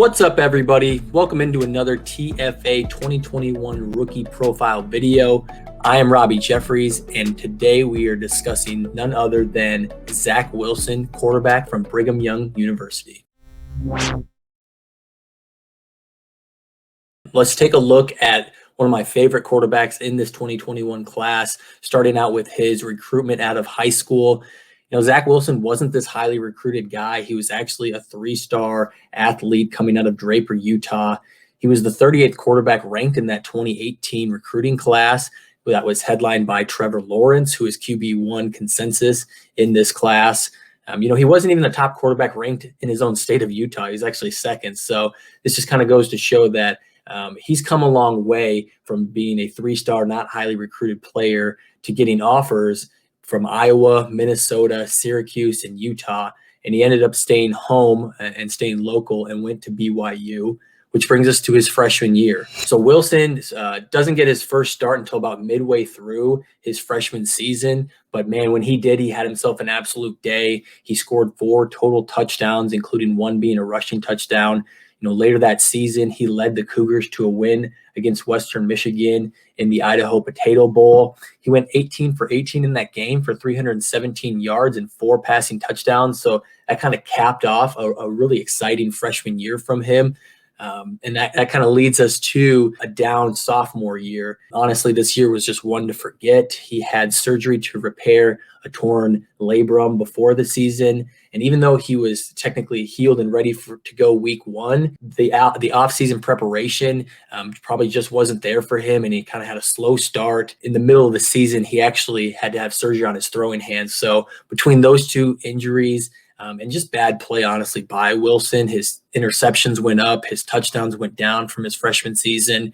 What's up, everybody? Welcome into another TFA 2021 Rookie Profile video. I am Robby Jeffries, and today we are discussing none other than Zach Wilson, quarterback from Brigham Young University. Let's take a look at one of my favorite quarterbacks in this 2021 class, starting out with his recruitment out of high school. Zach Wilson wasn't this highly recruited guy. He was actually a three-star athlete coming out of Draper, Utah. He was the 38th quarterback ranked in that 2018 recruiting class that was headlined by Trevor Lawrence, who is QB1 consensus in this class. He wasn't even the top quarterback ranked in his own state of Utah. He's actually second. So this just kind of goes to show that he's come a long way from being a three-star, not highly recruited player to getting offers from Iowa, Minnesota, Syracuse, and Utah. And he ended up staying home and staying local and went to BYU, which brings us to his freshman year. So Wilson doesn't get his first start until about midway through his freshman season. But man, when he did, he had himself an absolute day. He scored 4 total touchdowns, including one being a rushing touchdown. Later that season, he led the Cougars to a win against Western Michigan in the Idaho Potato Bowl. He went 18 for 18 in that game for 317 yards and 4 passing touchdowns. So that kind of capped off a really exciting freshman year from him. And that kind of leads us to a down sophomore year. Honestly, this year was just one to forget. He had surgery to repair a torn labrum before the season. And even though he was technically healed and ready to go week one, the offseason preparation probably just wasn't there for him. And he kind of had a slow start. In the middle of the season, he actually had to have surgery on his throwing hand. So between those two injuries, and just bad play, honestly, by Wilson. His interceptions went up. His touchdowns went down from his freshman season.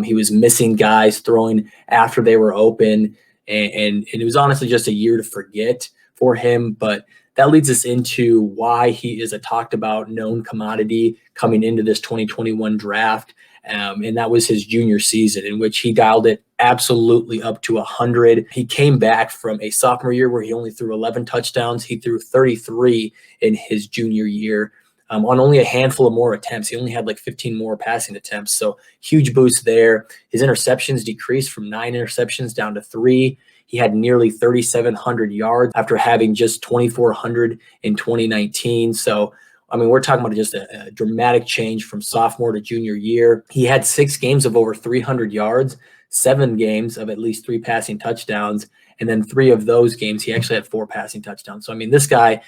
He was missing guys throwing after they were open. And it was honestly just a year to forget for him. But that leads us into why he is a talked about known commodity coming into this 2021 draft. And that was his junior season, in which he dialed it absolutely up to 100. He came back from a sophomore year where he only threw 11 touchdowns. He threw 33 in his junior year on only a handful of more attempts. He only had like 15 more passing attempts. So huge boost there. His interceptions decreased from 9 interceptions down to 3. He had nearly 3,700 yards after having just 2,400 in 2019. So we're talking about just a dramatic change from sophomore to junior year. He had 6 games of over 300 yards, 7 games of at least 3 passing touchdowns, and then 3 of those games he actually had 4 passing touchdowns. So this guy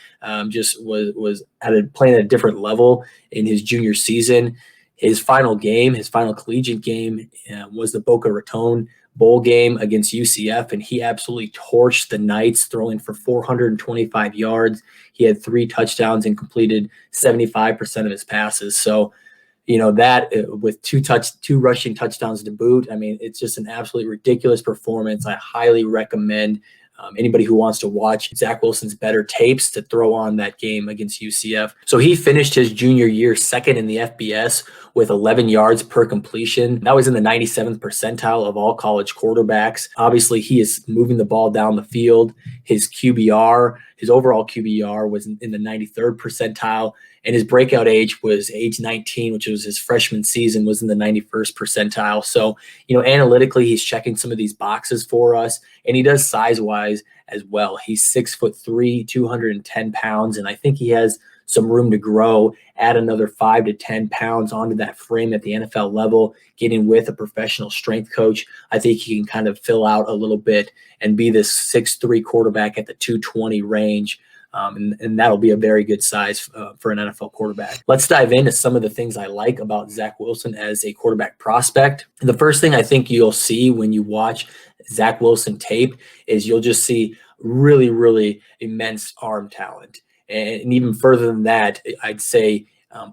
just was playing at a different level in his junior season. His final collegiate game, was the Boca Raton Bowl game against UCF, and he absolutely torched the Knights, throwing for 425 yards. He had 3 touchdowns and completed 75% of his passes. So, that with 2 rushing touchdowns to boot, it's just an absolutely ridiculous performance. I highly recommend anybody who wants to watch Zach Wilson's better tapes to throw on that game against UCF. So he finished his junior year second in the FBS with 11 yards per completion. That was in the 97th percentile of all college quarterbacks. Obviously, he is moving the ball down the field. His overall QBR was in the 93rd percentile. And his breakout age was age 19, which was his freshman season, was in the 91st percentile. So, analytically, he's checking some of these boxes for us, and he does size-wise as well. He's 6'3", 210 pounds, and I think he has some room to grow, add another 5 to 10 pounds onto that frame at the NFL level, getting with a professional strength coach. I think he can kind of fill out a little bit and be this 6'3" quarterback at the 220 range. And that'll be a very good size for an NFL quarterback. Let's dive into some of the things I like about Zach Wilson as a quarterback prospect. The first thing I think you'll see when you watch Zach Wilson tape is you'll just see really, really immense arm talent. And even further than that, I'd say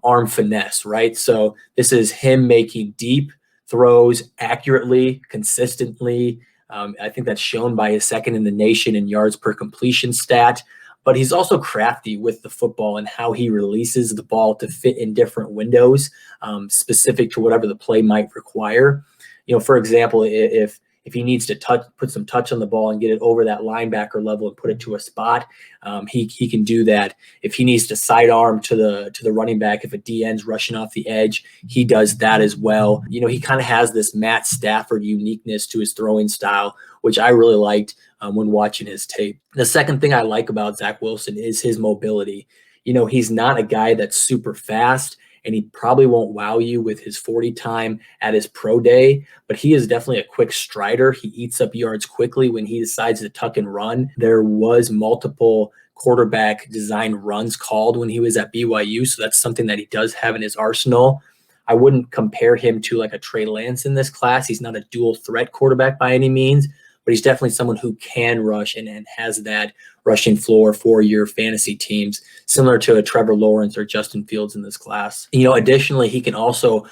arm finesse, right? So this is him making deep throws accurately, consistently. I think that's shown by his second in the nation in yards per completion stat. But he's also crafty with the football and how he releases the ball to fit in different windows, specific to whatever the play might require. For example, if If he needs to put some touch on the ball and get it over that linebacker level and put it to a spot, he can do that. If he needs to sidearm to the running back, if a DN's rushing off the edge, he does that as well. He kind of has this Matt Stafford uniqueness to his throwing style, which I really liked when watching his tape. The second thing I like about Zach Wilson is his mobility. He's not a guy that's super fast, and he probably won't wow you with his 40 time at his pro day, but he is definitely a quick strider. He eats up yards quickly when he decides to tuck and run. There was multiple quarterback design runs called when he was at BYU, so that's something that he does have in his arsenal. I wouldn't compare him to like a Trey Lance in this class. He's not a dual threat quarterback by any means, but he's definitely someone who can rush and has that rushing floor for your fantasy teams, similar to a Trevor Lawrence or Justin Fields in this class. Additionally, he can also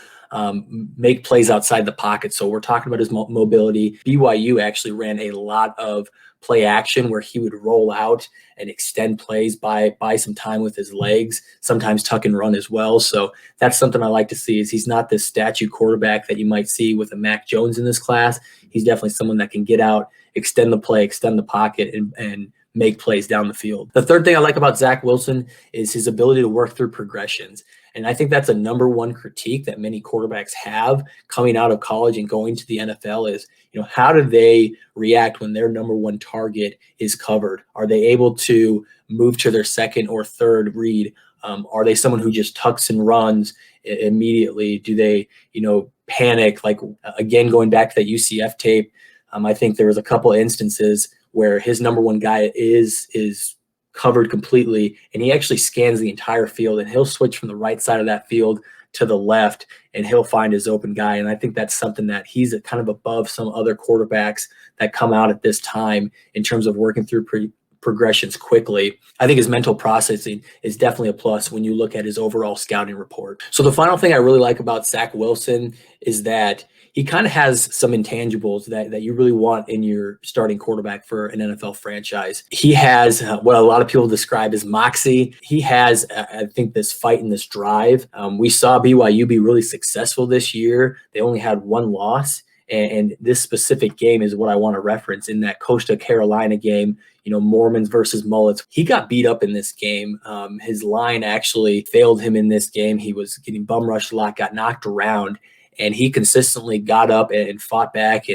make plays outside the pocket. So we're talking about his mobility. BYU actually ran a lot of play action where he would roll out and extend plays by some time with his legs, sometimes tuck and run as well. So that's something I like to see, is he's not this statue quarterback that you might see with a Mac Jones in this class. He's definitely someone that can get out, extend the play, extend the pocket, and make plays down the field. The third thing I like about Zach Wilson is his ability to work through progressions. And I think that's a number one critique that many quarterbacks have coming out of college and going to the NFL is, how do they react when their number one target is covered? Are they able to move to their second or third read? Are they someone who just tucks and runs immediately? Do they, panic? Like, again, going back to that UCF tape, I think there was a couple of instances where his number one guy is covered completely, and he actually scans the entire field, and he'll switch from the right side of that field to the left, and he'll find his open guy. And I think that's something that he's kind of above some other quarterbacks that come out at this time in terms of working through progressions quickly. I think his mental processing is definitely a plus when you look at his overall scouting report. So the final thing I really like about Zach Wilson is that he kind of has some intangibles that you really want in your starting quarterback for an NFL franchise. He has what a lot of people describe as moxie. He has, I think, this fight and this drive. We saw BYU be really successful this year. They only had one loss. And this specific game is what I want to reference. In that Coastal Carolina game, Mormons versus Mullets, he got beat up in this game. His line actually failed him in this game. He was getting bum rushed a lot, got knocked around, and he consistently got up and fought back.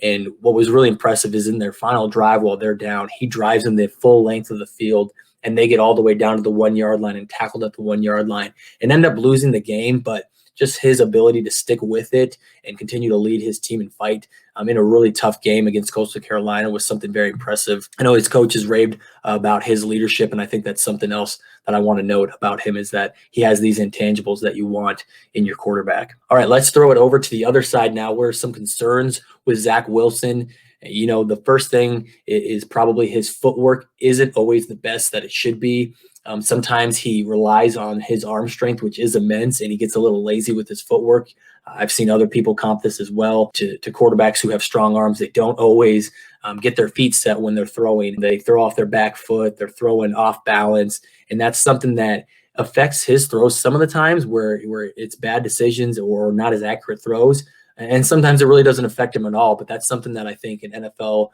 And what was really impressive is in their final drive while they're down, he drives them the full length of the field, and they get all the way down to the 1 yard line and tackled at the 1 yard line and end up losing the game. But just his ability to stick with it and continue to lead his team and fight in a really tough game against Coastal Carolina was something very impressive. I know his coach has raved about his leadership, and I think that's something else that I want to note about him is that he has these intangibles that you want in your quarterback. All right, let's throw it over to the other side now. Where are some concerns with Zach Wilson? The first thing is probably his footwork isn't always the best that it should be. Sometimes he relies on his arm strength, which is immense, and he gets a little lazy with his footwork. I've seen other people comp this as well to quarterbacks who have strong arms. They don't always get their feet set when they're throwing. They throw off their back foot. They're throwing off balance, and that's something that affects his throws some of the times where it's bad decisions or not as accurate throws. And sometimes it really doesn't affect him at all, but that's something that I think an NFL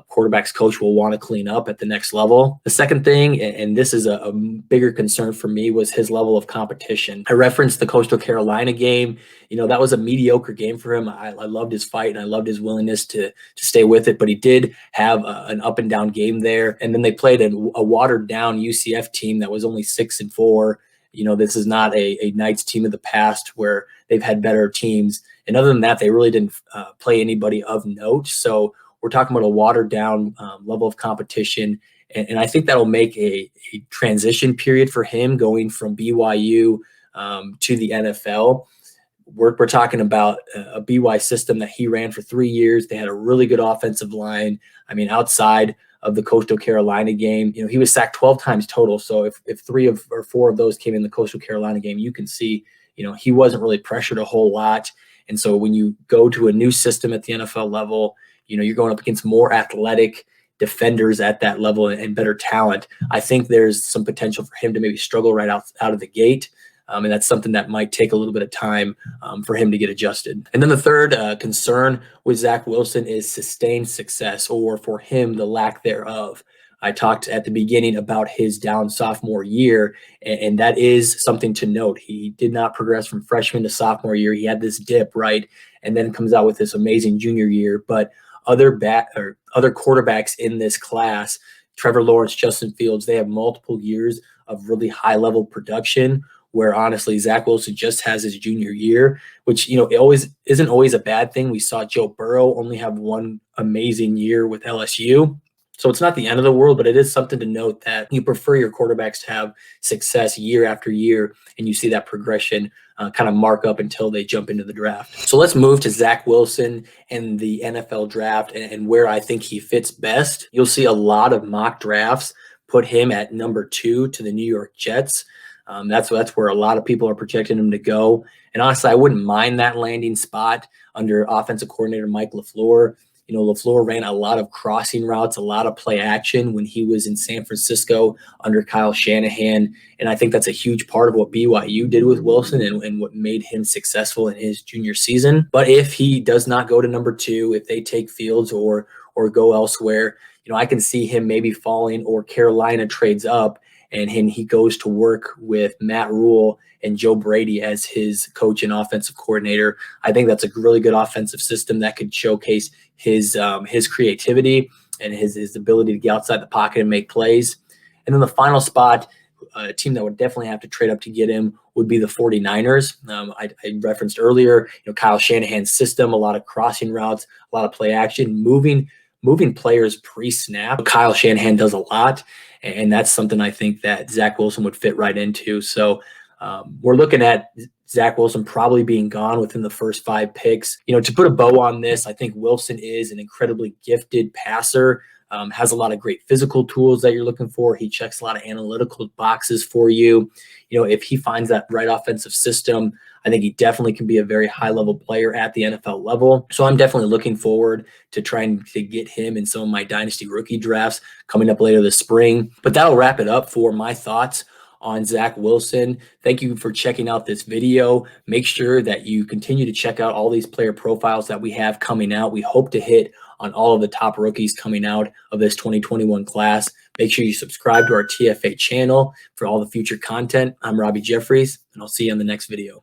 quarterback's coach will want to clean up at the next level. The second thing, and this is a bigger concern for me, was his level of competition. I referenced the Coastal Carolina game. That was a mediocre game for him. I loved his fight, and I loved his willingness to stay with it, but he did have an up and down game there. And then they played a watered down UCF team that was only 6-4. This is not a Knights team of the past where they've had better teams. And other than that, they really didn't play anybody of note. So we're talking about a watered down level of competition. And I think that'll make a transition period for him going from BYU to the NFL. We're talking about a BYU system that he ran for 3 years. They had a really good offensive line. I mean, outside of the Coastal Carolina game, he was sacked 12 times total. So if 3 or 4 of those came in the Coastal Carolina game, you can see, he wasn't really pressured a whole lot. And so when you go to a new system at the NFL level, you're going up against more athletic defenders at that level and better talent. I think there's some potential for him to maybe struggle right out of the gate. And that's something that might take a little bit of time for him to get adjusted. And then the third concern with Zach Wilson is sustained success, or for him, the lack thereof. I talked at the beginning about his down sophomore year, and that is something to note. He did not progress from freshman to sophomore year. He had this dip, right, and then comes out with this amazing junior year. But other quarterbacks in this class, Trevor Lawrence, Justin Fields, they have multiple years of really high level production, where honestly Zach Wilson just has his junior year, which, it always isn't always a bad thing. We saw Joe Burrow only have one amazing year with LSU. So it's not the end of the world, but it is something to note that you prefer your quarterbacks to have success year after year, and you see that progression kind of mark up until they jump into the draft. So let's move to Zach Wilson and the NFL draft and where I think he fits best. You'll see a lot of mock drafts put him at number 2 to the New York Jets. That's where a lot of people are projecting him to go. And honestly, I wouldn't mind that landing spot under offensive coordinator Mike LaFleur. LaFleur ran a lot of crossing routes, a lot of play action when he was in San Francisco under Kyle Shanahan. And I think that's a huge part of what BYU did with Wilson and what made him successful in his junior season. But if he does not go to number 2, if they take Fields or go elsewhere, I can see him maybe falling, or Carolina trades up and he goes to work with Matt Rule and Joe Brady as his coach and offensive coordinator. I think that's a really good offensive system that could showcase his creativity and his ability to get outside the pocket and make plays. And then the final spot, a team that would definitely have to trade up to get him, would be the 49ers. I referenced earlier, Kyle Shanahan's system, a lot of crossing routes, a lot of play action, moving players pre-snap. Kyle Shanahan does a lot, and that's something I think that Zach Wilson would fit right into. So we're looking at Zach Wilson probably being gone within the first 5 picks. To put a bow on this, I think Wilson is an incredibly gifted passer, has a lot of great physical tools that you're looking for. He checks a lot of analytical boxes for you. If he finds that right offensive system, I think he definitely can be a very high-level player at the NFL level. So I'm definitely looking forward to trying to get him in some of my Dynasty rookie drafts coming up later this spring. But that'll wrap it up for my thoughts on Zach Wilson. Thank you for checking out this video. Make sure that you continue to check out all these player profiles that we have coming out. We hope to hit on all of the top rookies coming out of this 2021 class. Make sure you subscribe to our TFA channel for all the future content. I'm Robby Jeffries, and I'll see you on the next video.